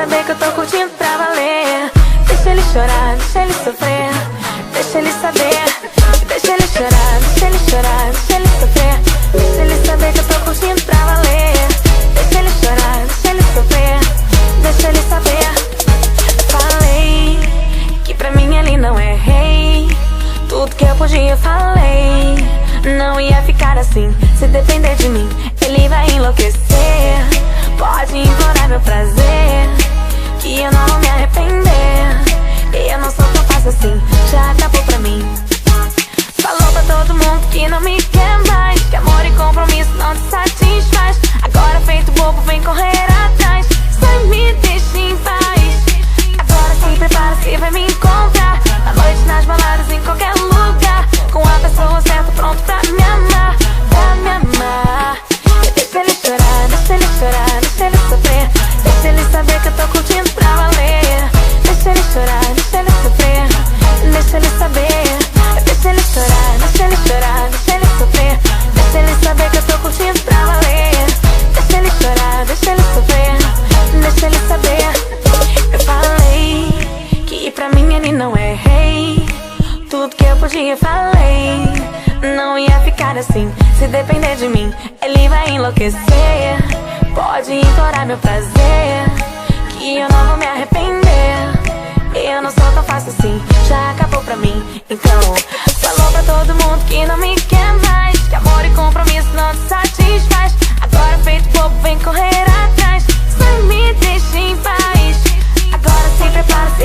saber que eu tô curtindo pra valer. Deixa ele chorar, deixa ele sofrer, deixa ele saber. Deixa ele chorar, deixa ele chorar, deixa ele sofrer, deixa ele saber que eu tô curtindo pra valer. Deixa ele chorar, deixa ele sofrer, deixa ele saber. Falei que pra mim ele não é rei. Tudo que eu podia eu falei. Não ia ficar assim, se depender de mim ele vai enlouquecer. Pode implorar meu prazer, que eu não vou me arrepender. E eu não sou tão fácil assim, já acabou pra mim. Falou pra todo mundo que não me quer mais, que amor e compromisso não te satisfaz. Agora feito bobo vem correr atrás, sai me deixa em paz. Agora se prepara que vai me encontrar à noite, nas baladas, em qualquer lugar, com a pessoa certa pronto pra me amar, pra me amar. Deixa ele chorar, deixa ele chorar, deixa ele sofrer, deixa ele saber que eu tô curtindo pra valer. Deixa ele chorar, deixa ele sofrer, deixa ele saber. Deixa ele chorar, deixa ele chorar, deixa ele sofrer, deixa ele saber que eu tô curtindo pra valer. Deixa ele chorar, deixa ele sofrer, deixa ele saber. Eu falei que pra mim ele não é rei. Tudo que eu podia eu falei. Não ia ficar assim, se depender de mim ele vai enlouquecer. Pode implorar meu prazer, que eu não vou me arrepender. Eu não sou tão fácil assim, já acabou pra mim. Então falou pra todo mundo que não me quer mais, que amor e compromisso não te satisfaz. Agora feito bobo vem correr atrás, sai me deixa em paz. Agora se prepara, se